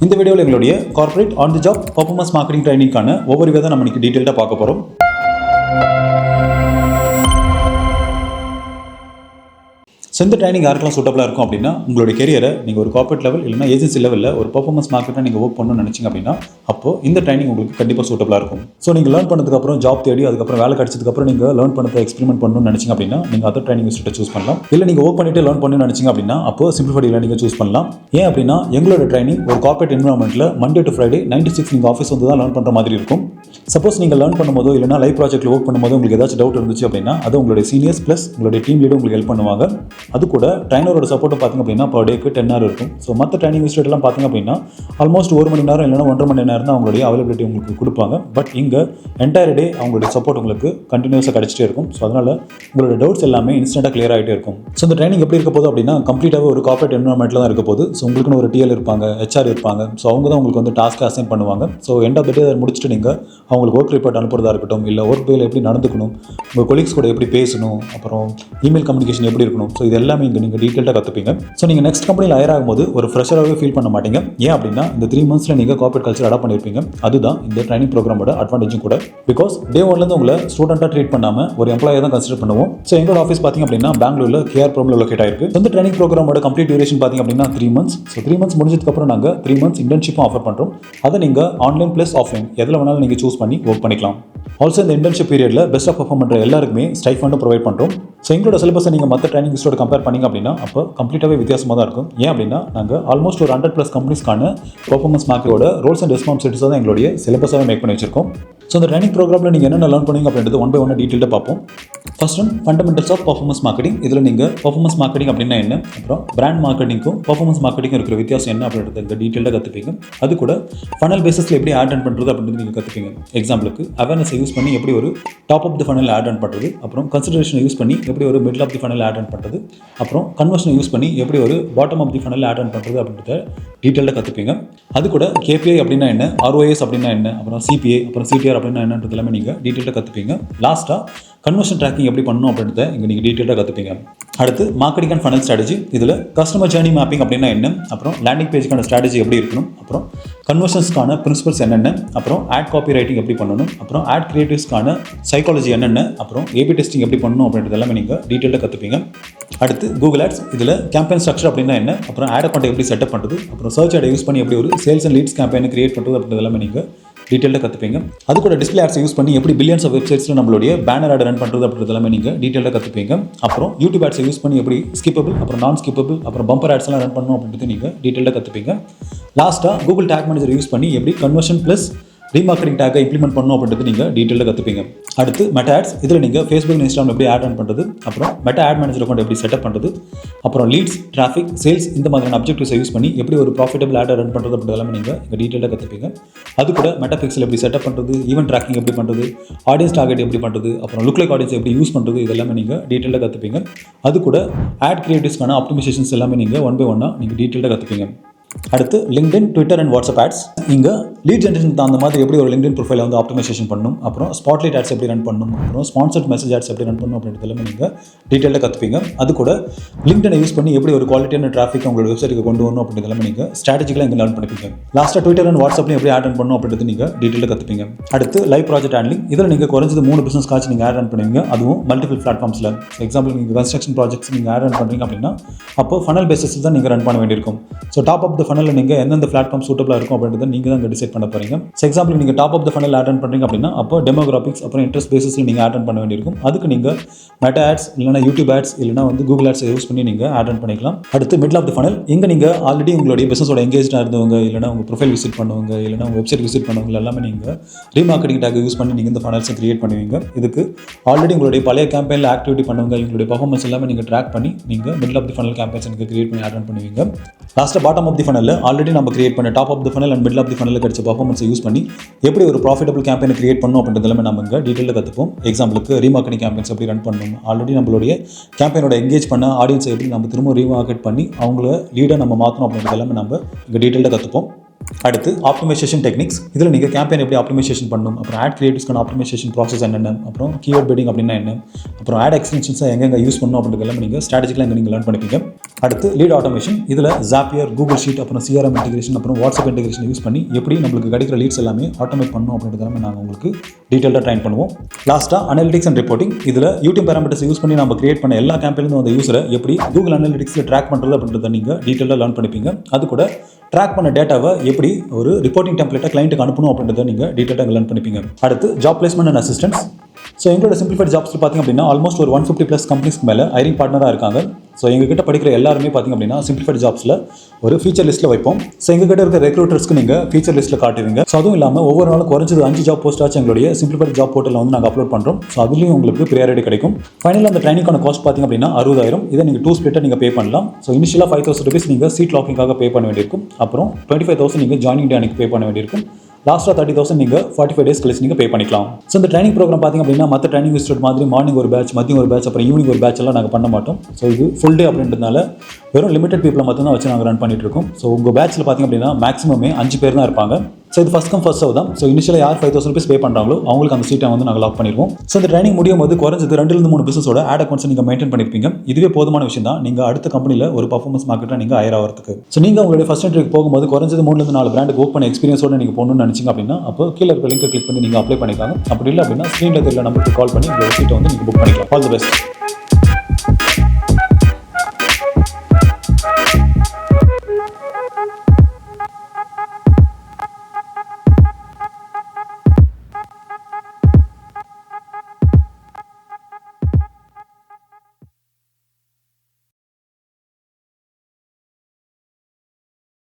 இந்த வீடியோவில் எங்களுடைய corporate on the job performance marketing ட்ரைனிங்கான ஒவ்வொரு விதம் நம்ம இன்னைக்கு டீட்டெயிலாக பார்க்க போகிறோம். இந்த ட்ரைனிங் யாருக்கெல்லாம் சூட்டபிளாக இருக்கும் அப்படின்னா, உங்களுடைய கெரியரை நீங்கள் ஒரு கார்ப்பரேட் லெவல் இல்லைனா ஏஜென்சி லெவலில் ஒரு பர்ஃபார்மன்ஸ் மார்க்கெட்டை நீங்கள் ஒர்க் பண்ணணும்னு நினச்சிங்க அப்படின்னா, அப்போ இந்த ட்ரைனிங் உங்களுக்கு கண்டிப்பாக சூட்டபிளாக இருக்கும். ஸோ நீங்கள் லேர்ன் பண்ணதுக்கப்புறம் ஜாப் தேடி அதுக்கப்புறம் வேலை கிடைச்சதுக்கப்புறம் நீங்கள் லேர்ன் பண்ணதை எக்ஸ்பெரிமெண்ட் பண்ணணும்னு நினச்சிங்க அப்படின்னா, நீங்கள் அதர் ட்ரைனிங் இன்ஸ்டியூட்டை சூஸ் பண்ணலாம். இல்லை நீங்கள் ஒர்க் பண்ணிட்டு லேர்ன் பண்ணணும்னு நினச்சிங்க அப்படின்னா, அப்போ சிம்பிளிஃபைட் E-Learning சூஸ் பண்ணலாம். ஏன் அப்படின்னா, எங்களோட ட்ரைனிங் ஒரு கார்ப்பரேட் என்வரான்மெண்ட்டில் மண்டே டு ஃப்ரைடே 9 to 6 நீங்கள் ஆஃபீஸ் வந்து தான் லேர்ன் பண்ணுற மாதிரி இருக்கும். சப்போஸ் நீங்கள் லேர்ன் பண்ணும்போது இல்லைனா லைவ் ப்ராஜெக்ட்டில் ஒர்க் பண்ணும்போது உங்களுக்கு ஏதாச்சும் டவுட் இருந்துச்சு அப்படின்னா, அது உங்களுடைய சீனியர்ஸ் ப்ளஸ் உங்களுடைய டீம் லீடர் உங்களுக்கு ஹெல்ப் பண்ணுவாங்க. அது கூட ட்ரைனரோட சப்போர்ட் பார்த்திங்க அப்படின்னா பர் டேக்கு 10 hours இருக்கும். ஸோ மற்ற ட்ரைனிங் இன்ஸ்டியூட்லாம் பார்த்திங்க அப்படின்னா ஆல்மோஸ்ட் 1 மணி நேரம் இல்லைனா 1.5 மணி நேரம் தான் அவங்களுடைய அவைலபிலிட்டி உங்களுக்கு கொடுப்பாங்க. பட் இங்கே என்டையர் டே அவங்களுடைய சப்போர்ட் உங்களுக்கு கண்டினியூஸாக கிடச்சிட்டே இருக்கும். ஸோ அதனால் உங்களோட டவுட்ஸ் எல்லாமே இன்ஸ்டன்ட்டாக கிளியர் ஆகிட்டே இருக்கும். ஸோ இந்த ட்ரைனிங் எப்படி இருக்க போகுது அப்படின்னா, கம்ப்ளீட்டாக ஒரு கார்ப்பரேட் என்வரான்மெண்ட்டில் தான் இருக்க போகுது. ஸோ உங்களுக்குன்னு ஒரு TL இருப்பாங்க, HR இருப்பாங்க. ஸோ அவங்க தான் உங்களுக்கு வந்து டாஸ்க் அசைன் பண்ணுவாங்க. ஸோ எண்ட் ஆஃப் த டே அதை முடிச்சுட்டு நீங்கள் அவங்களுக்கு ஒர்க் ரிப்போர்ட் அனுப்புறதா இருக்கட்டும், இல்லை ஒர்க் டேயில் எப்படி நடந்துக்கணும், உங்கள் கொலீக்ஸ் கூட எப்படி பேசணும், அப்புறம் இமெயில் கம்யூனிகேஷன் எப்படி இருக்கணும். ஸோ இது எல்லாமே இங்கே நீங்கள் டீட்டெயிலாக கற்றுப்பீங்க. ஸோ நீங்கள் நெக்ஸ்ட் கம்பெனியில் ஹையர் ஆகும்போது ஒரு ஃப்ரெஷராகவே ஃபீல் பண்ண மாட்டீங்க. ஏன் அப்படின்னா, இந்த 3 monthsல நீங்கள் கார்ப்பரேட் கல்ச்சர் அடாப்ட் பண்ணியிருப்பீங்க. அதுதான் இந்த ட்ரைனிங் ப்ரோக்ராமோட அட்வான்டேஜும் கூட. பிகாஸ் டே 1லேருந்து உங்களை ஸ்டூடெண்ட்டாக ட்ரீட் பண்ணாமல் ஒரு எம்ப்ளாயாக தான் கன்சிடர் பண்ணுவோம். ஸோ எங்களோட ஆஃபீஸ் பார்த்திங்க அப்படின்னா பெங்களூரில் KR ப்ரோமில் லொக்கேட் ஆயிருக்கு. இந்த ட்ரைனிங் ப்ரோக்ராமோட கம்ப்ளீட் டியூரேஷன் பார்த்திங்க அப்படின்னா 3 months. ஸோ 3 months முடிஞ்சதுக்கப்புறம் நாங்கள் 3 months இன்டர்ன்ஷிப்பும் ஆஃபர் பண்ணுறோம். அதை நீங்கள் ஆன்லைன் ப்ளஸ் ஆஃப்லைன் எதில் வேணாலும் நீங்கள் சூஸ் பண்ணி ஒர்க் பண்ணிக்கலாம். ஆல்சோ இந்த இன்டர்ன்ஷிப் பீரியடில் பெஸ்ட் ஆஃப் பர்ஃபார்ம் பண்ணுற எல்லாருக்குமே ஸ்டைஃபண்டும் ப்ரொவைட் பண்ணுறோம். ஸோ எங்களோட சிலபஸை நீங்கள் மற்ற ட்ரைனிங் இன்ஸ்டியூட் கம்பேர் பண்ணிங்க அப்படின்னா அப்போ கம்ப்ளீட்டாகவே வித்தியாசமாக தான் இருக்கும். ஏன் அப்படின்னா, நாங்கள் ஆல்மோஸ்ட் ஒரு 100+ கம்பெனிஸ்க்கான பர்ஃபார்மன்ஸ் மார்க்கெட்டோட ரோல்ஸ் அண்ட் ரெஸ்பான்சிபிலிட்டிஸாக தான் எங்களுடைய சிலபஸாக மேக் பண்ணி வச்சிருக்கோம். ஸோ இந்த ட்ரைனிங் ப்ரோக்ராமில் நீங்கள் என்னென்ன லேர்ன் பண்ணுவீங்க அப்படின்றது ஒன் பை ஒன் டீட்டெயிலாக பார்ப்போம். First one fundamentals of performance marketing. இதில் நீங்கள் பர்ஃபார்மன்ஸ் மார்க்கெட்டிங் அப்படின்னா என்ன, அப்புறம் பிராண்ட் மார்க்கெட்டிங்கும் பர்ஃபார்மன்ஸ் மார்க்கெட்டிங் இருக்கிற வித்தியாசம் என்ன அப்படின்றத இங்கே டீட்டெயிலாக கற்றுப்பீங்க. அது கூட ஃபனல் பேசிஸில் எப்படி ஆட் ஆன் பண்ணுறது அப்படின்றது நீங்கள் கற்றுப்பீங்க. எக்ஸாம்பிளுக்கு அவேர்னஸை யூஸ் பண்ணி எப்படி ஒரு top of the funnel ad on பண்ணுறது, அப்புறம் கன்சிடரேஷனை யூஸ் பண்ணி எப்படி ஒரு middle of the funnel ad on பண்ணுறது, அப்புறம் கன்வர்ஷனை யூஸ் பண்ணி எப்படி ஒரு bottom of the funnel ad on பண்ணுறது அப்படின்றத டீட்டெயிலாக கற்றுப்பீங்க. அது கூட KPI அப்படின்னா என்ன, ROAS அப்படின்னா என்ன, அப்புறம் CPA, அப்புறம் CTR அப்படின்னா என்னன்றது எல்லாமே நீங்கள் டீட்டெயிலாக கற்றுப்பீங்க. லாஸ்ட்டாக கன்வர்ஷன் ட்ராக்கிங் எப்படி பண்ணணும் அப்படின்றத இங்கே நீங்கள் டீட்டெயிலாக கற்றுப்பீங்க. அடுத்து மார்க்கெட்டிங் அண்ட் ஃபனல் ஸ்ட்ராட்டஜி. இதில் கஸ்டமர் ஜர்னி மேப்பிங் அப்படின்னா என்ன, அப்புறம் லேண்டிங் பேஜுக்கான ஸ்ட்ராட்டஜி எப்படி இருக்கணும், அப்புறம் கன்வர்ஷன்ஸ்க்கான பிரின்சிபல்ஸ் என்னென்ன, அப்புறம் ஆட் காப்பி ரைட்டிங் எப்படி பண்ணணும், அப்புறம் ஆட் கிரியேட்டிவ்ஸ்க்கான சைக்காலஜி என்னென்ன, அப்புறம் AB டெஸ்டிங் எப்படி பண்ணணும் அப்படின்றது எல்லாமே நீங்கள் டீட்டெயிலாக கற்றுப்பீங்க. அடுத்து Google Ads. இதில் கேம்பெயின் ஸ்ட்ரக்சர் அப்படின்னா என்ன, அப்புறம் ஆட் அக்கௌண்ட் எப்படி செட்டப் பண்ணுறது, அப்புறம் சர்ச் ஆடை யூஸ் பண்ணி எப்படி ஒரு சேல்ஸ் அண்ட் லீட்ஸ் கேம்பெயினை கிரியேட் பண்ணுறது அப்படின்றது எல்லாமே நீங்கள் டீட்டெயிலாக கற்றுப்பீங்க. அது கூட டிஸ்பிளே ஆட்ஸை யூஸ் பண்ணி எப்படி பில்லியன்ஸ் ஆஃப் வெப்சைட்ஸில் நம்மளுடைய பேனர் ஆட் ரன் பண்ணுறது அப்படின்றது எல்லாமே நீங்கள் டீட்டெயிலாக கற்றுப்பீங்க. அப்புறம் யூடியூப் ஆட்ஸை யூஸ் பண்ணி எப்படி ஸ்கிப்பபிள், அப்புறம் நான் ஸ்கிப்பபிள், அப்புறம் பம்பர் ஆட்ஸ்லாம் ரன் பண்ணணும் அப்படின்றது நீங்கள் டீட்டெயிலாக கற்றுப்பீங்க. லாஸ்ட்டாக Google டேக் மேனேஜர் யூஸ் பண்ணி எப்படி கன்வர்ஷன் ப்ளஸ் ரீமார்க்கெட்டிங் டேக்கை இம்ப்ளிமெண்ட் பண்ணணும் அப்படின்றது நீங்கள் டீட்டெயிலாக கற்றுப்பீங்க. அடுத்து மெட்டா ஆட்ஸ். இதில் நீங்கள் ஃபேஸ்புக், இன்ஸ்டாகிராம் எப்படி ஆட் ஆன் பண்ணுறது, அப்புறம் மெட்டா ஆட் மேனேஜர் அக்கௌண்ட் எப்படி செட்டப் பண்ணுறது, அப்புறம் லீட்ஸ், டிராஃபிக், சேல்ஸ் இந்த மாதிரியான அப்ஜெக்டிவ்ஸை யூஸ் பண்ணி எப்படி ஒரு ப்ராஃபிட்டபிள் ஆட் ரன் பண்ணுறது அப்படி எல்லாமே நீங்கள் இங்கே டீட்டெயிலாக கற்றுப்பீங்க. அது கூட மெட்டா பிக்சல் எப்படி செட்டப் பண்ணுறது, ஈவென்ட் ட்ராக்கிங் எப்படி பண்ணுறது, ஆடியன்ஸ் டார்கெட் எப்படி பண்ணுறது, அப்புறம் லுக் லைக் ஆடியன்ஸ் எப்படி யூஸ் பண்ணுறது, இதெல்லாமே நீங்கள் டீட்டெயிலாக கற்றுப்பீங்க. அது கூட ஆட் கிரியேட்டிவ்ஸ்க்கான ஆப்டிமைசேஷன்ஸ் எல்லாமே நீங்கள் ஒன் பை ஒன்னாக நீங்கள் டீட்டெயிலாக கற்றுப்பீங்க. அடுத்து LinkedIn, Twitter and WhatsApp ads. இங்கே லீட் ஜென்ரேஷன் அந்த மாதிரி எப்படி ஒரு LinkedIn ப்ரொஃபைலை வந்து ஆப்டிமைசேஷன் பண்ணணும், அப்புறம் ஸ்பாட்லைட் ஆட்ஸ் எப்படி ரன் பண்ணணும், அப்புறம் ஸ்பான்சர்ட் மெசேஜ் ஆட்ஸ் எப்படி ரன் பண்ணணும் அப்படின்றது எல்லாமே நீங்கள் டீட்டெயிலாக கற்றுப்பீங்க. அது கூட LinkedIn யூஸ் பண்ணி எப்படி ஒரு குவாலிட்டியான டிராஃபிக் உங்களோட வெப்சைட்டுக்கு கொண்டு வரணும் அப்படின்றது எல்லாமே நீங்கள் ஸ்ட்ராட்டஜிக்கலாக இங்கே லேர்ன் பண்ணிப்பீங்க. லாஸ்ட்டாக Twitter அண்ட் வாட்ஸ்அப்லையும் எப்படி ஆட் ரன் பண்ணணும் அப்படின்றது நீங்கள் டீட்டெயிலாக கற்றுப்பீங்க. அடுத்து லைவ் ப்ராஜெக்ட் ஹேண்ட்லிங். இதில் நீங்கள் குறைஞ்சது 3 பிஸ்னஸ் காட்சி நீங்கள் ஆட் ரன் பண்ணுவீங்க, அதுவும் மல்டிபிள் பிளாட்ஃபார்ம்ஸில். எக்ஸாம்பிள் நீங்கள் கன்ஸ்ட்ரக்ஷன் ப்ராஜெக்ட்ஸ் நீங்கள் ஆட் ரன் பண்ணுறீங்க அப்படின்னா அப்போ ஃபனல் பேசிஸில் தான் நீங்கள் ரன் பண்ண வேண்டியிருக்கும். ஸோ டாப் ஆஃப் த ஃபனலில் நீங்கள் எந்தெந்த பிளாட்ஃபார்ம் சூட்டபிளாக இருக்கும் அப்படின்றத நீங்கள் தான் டிசைட் பண்ண போறீங்க. எக்ஸாம்பிள் நீங்கள் top of the funnel ad run பண்ணுறீங்க அப்படின்னா அப்போ டெமோகிராபிக்ஸ் அப்புறம் இன்ட்ரெஸ்ட் பேசிஸில் நீங்கள் ஆட் ரன் பண்ண வேண்டியிருக்கும். அதுக்கு நீங்கள் மெட்டா ஆட்ஸ் இல்லைனா யூடியூப் ஆட்ஸ் இல்லைனா வந்து Google ஆட்ஸ் யூஸ் பண்ணி நீங்கள் ஆட் ரன் பண்ணிக்கலாம். அடுத்து மிடில் ஆஃப் த ஃபனல். இங்கே நீங்கள் ஆல்ரெடி உங்களுடைய பிசினஸோட எங்கேஜாக இருந்தவங்க இல்லைனா உங்கள் ப்ரொஃபைல் விசிட் பண்ணுவாங்க இல்லைனா உங்கள் வெப்சைட் விசிட் பண்ணுவாங்க எல்லாமே நீங்கள் ரீமார்க்கெட்டிங் டேக் யூஸ் பண்ணி நீங்கள் இந்த ஃபனல்ஸை கிரியேட் பண்ணுவீங்க. இதுக்கு ஆல்ரெடி உங்களுடைய பழைய கேம்பெயினில் ஆக்டிவிட்டி பண்ணுவாங்க, உங்களுடைய பர்ஃபார்மன்ஸ் எல்லாமே நீங்கள் ட்ராக் பண்ணி நீங்கள் middle of the funnel campaigns நீங்கள் கிரியேட் பண்ணி ஆட் ரன் பண்ணுவீங்க. லாஸ்ட்டாக பாட்டம் ஆஃப் தி ஃபனலில் ஆல்ரெடி நம்ம கிரியேட் பண்ண top of the funnel and middle of the ஃபனலில் கிடைச்ச பர்ஃபார்மன்ஸை யூஸ் பண்ணி எப்படி ஒரு ப்ராஃபிட்டபிள் கேம்பெயினை கிரியேட் பண்ணணும் அப்படின்றது எல்லாமே நம்ம இங்கே டீட்டெயிலாக கற்றுப்போம். எக்ஸாம்பிளுக்கு ரீமார்க்கெட்டிங் கேம்பெயின்ஸ் எப்படி ரன் பண்ணணும், ஆல்ரெடி நம்மளுடைய கேம்பெயினோட எங்கேஜ் பண்ண ஆடியன்ஸை எப்படி நம்ம திரும்ப ரீமார்க்கெட் பண்ணி அவங்கள லீடாக நம்ம மாற்றணும் அப்படின்றது எல்லாமே நம்ம இங்கே டீட்டெயிலாக கற்றுப்போம். அடுத்து ஆப்டிமைசேஷன் டெக்னிக்ஸ். இதில் நீங்கள் கேம்பெயின் எப்படி ஆப்டிமைசேஷன் பண்ணணும், அப்புறம் ஆட் கிரியேட்டிவ்ஸ்க்கான ஆப்டிமைசேஷன் ப்ராசஸ் என்னென்ன, அப்புறம் கீவேர்ட் பில்டிங் அப்படின்னா என்ன, அப்புறம் ஆட் எக்ஸ்டென்ஷன்ஸை எங்கெங்கே யூஸ் பண்ணணும் அப்படின்றது எல்லாமே நீங்கள் ஸ்ட்ராட்டஜிக்கலாக இங்கே நீங்கள் லேர்ன் பண்ணிப்பீங்க. அடுத்து லீட் ஆட்டோமேஷன். இதில் ஜாப்பியர், கூகுள் ஷீட், அப்புறம் சிஆர்எம் இன்டிகிரேஷன், அப்புறம் வாட்ஸ்அப் இன்டிகிரேஷன் யூஸ் பண்ணி எப்படி நம்மளுக்கு கிடைக்கிற லீட்ஸ் எல்லாமே ஆட்டோமேட் பண்ணணும் அப்படின்றத நாங்கள் உங்களுக்கு டீட்டெயிலாக ட்ரைன் பண்ணுவோம். லாஸ்ட்டாக அனலிட்டிக்ஸ் அண்ட் ரிப்போர்ட்டிங். இதில் யூடியூப் பேராமீட்டர்ஸ் யூஸ் பண்ணி நம்ம கிரியேட் பண்ண எல்லா கேம்பெயினும் அந்த யூஸரை எப்படி கூகுள் அனலிட்டிக்ஸில் ட்ராக் பண்ணுறது அப்படின்றத நீங்கள் டீட்டெயிலாக லேர்ன் பண்ணிப்பீங்க. அது கூட ட்ராக் பண்ண டேட்டாவை எப்படி ஒரு ரிப்போர்ட்டிங் டெம்ப்ளேட்டை கிளைண்ட்டுக்கு அனுப்பணும் அப்படின்றத நீங்கள் டீட்டெயிலாக லேர்ன் பண்ணிப்பீங்க. அடுத்து job placement and assistance. So எங்களோட சிம்பிளிஃபைட் ஜாப்ஸில் பார்த்திங்க அப்படின்னா ஆல்மோஸ்ட் ஒரு 150+ கம்பெனிஸ்க்கு மேலே ஹைரிங் பார்ட்னராக இருக்காங்க. ஸோ எங்ககிட்ட படிக்கிற எல்லாருமே பார்த்திங்க அப்படின்னா சிம்பிளிஃபைட் ஜாப்ஸில் ஒரு ஃபீச்சர் லிஸ்ட்டில் வைப்போம். ஸோ எங்ககிட்ட இருக்க ரெக்ரூட்டர்ஸ்க்கு நீங்கள் ஃபீச்சர் லிஸ்ட்டில் காட்டுவீங்க. ஸோ அதுவும் இல்லாமல் ஒவ்வொரு நாளும் குறைஞ்சது 5 ஜாப் போஸ்ட் ஆச்சு எங்களுடைய சிம்பிளிஃபைட் ஜாப் போர்ட்டலில் வந்து நாங்கள் அப்லோட் பண்ணுறோம். ஸோ அதுலேயும் உங்களுக்கு ப்ரியாரிட்டி கிடைக்கும். ஃபைனலாக அந்த ட்ரைனிங்கான காஸ்ட் பார்த்திங்க அப்படின்னா 60,000. இதை நீங்கள் 2 ஸ்பிளிட்டாக நீங்கள் பே பண்ணலாம். ஸோ இனிஷியலாக 5,000 rupees நீங்கள் சீட் லாக்கிங்காக பே பண்ண வேண்டியிருக்கும். அப்புறம் 25,000 நீங்கள் ஜாயினிங் டே அன்றைக்கி பே பண்ண வேண்டியிருக்கும். லாஸ்ட்டாக 30,000 நீங்கள் 45 days கழிச்சு நீங்கள் பே பண்ணிக்கலாம். ஸோ இந்த ட்ரைனிங் ப்ரோக்ராம் பார்த்திங்க அப்படின்னா மற்ற ட்ரைனிங் இன்ஸ்டியூட் மாதிரி மார்னிங் ஒரு பேட்ச், மதியம் ஒரு பேட்ச், அப்புறம் ஈவினிங் ஒரு பேட்ச் எல்லாம் நாங்கள் பண்ண மாட்டோம். ஸோ இது ஃபுல் டே அப்படின்றதுனால வெறும் லிமிடெட் பீப்பிளை மட்டும் தான் வச்சு நாங்கள் ரன் பண்ணிட்டு இருக்கோம். ஸோ உங்கள் பேட்சில் பார்த்திங்க அப்படின்னா மேக்ஸிமமே 5 பேர் தான் இருப்பாங்க. ஸோ இது ஃபஸ்ட் கம் ஃபர்ஸ்ட் சர்வ் தான். ஸோ இனிஷியலாக யார் 5,000 rupees பே பண்ணுறாங்களோ அவங்களுக்கு அந்த சீட்டை வந்து நாங்கள் லாக் பண்ணிடுவோம். ஸோ இந்த ட்ரைனிங் முடியும் போது குறைஞ்சது 2-3 பிசினஸோட ஆட் அக்கௌண்ட்ஸ் நீங்கள் மெயின்டைன் பண்ணியிருப்பீங்க. இதுவே போதுமான விஷயம் தான் நீங்கள் அடுத்த கம்பெனியில் ஒரு பர்ஃபார்மன்ஸ் மார்க்கெட்டாக நீங்கள் ஹையர் ஆகிறதுக்கு. ஸோ நீங்கள் உங்களுடைய ஃபஸ்ட் இன்டர்வியூக்கு போகும்போது குறைஞ்சது 3-4 பிராண்டுக்கு ஒர்க் பண்ண எக்ஸ்பீரியன்ஸோட நீங்கள் போகணும்னு நினச்சிங்க அப்படின்னா அப்போ கீழே இருக்க லிங்கை கிளிக் பண்ணி நீங்கள் அப்ளை பண்ணிக்கலாம். அப்படி இல்லை அப்படின்னா ஸ்க்ரீனில் தெரியல நம்பருக்கு கால் பண்ணி உங்களோட சீட்டை வந்து நீங்கள் புக் பண்ணிக்கலாம். All the best.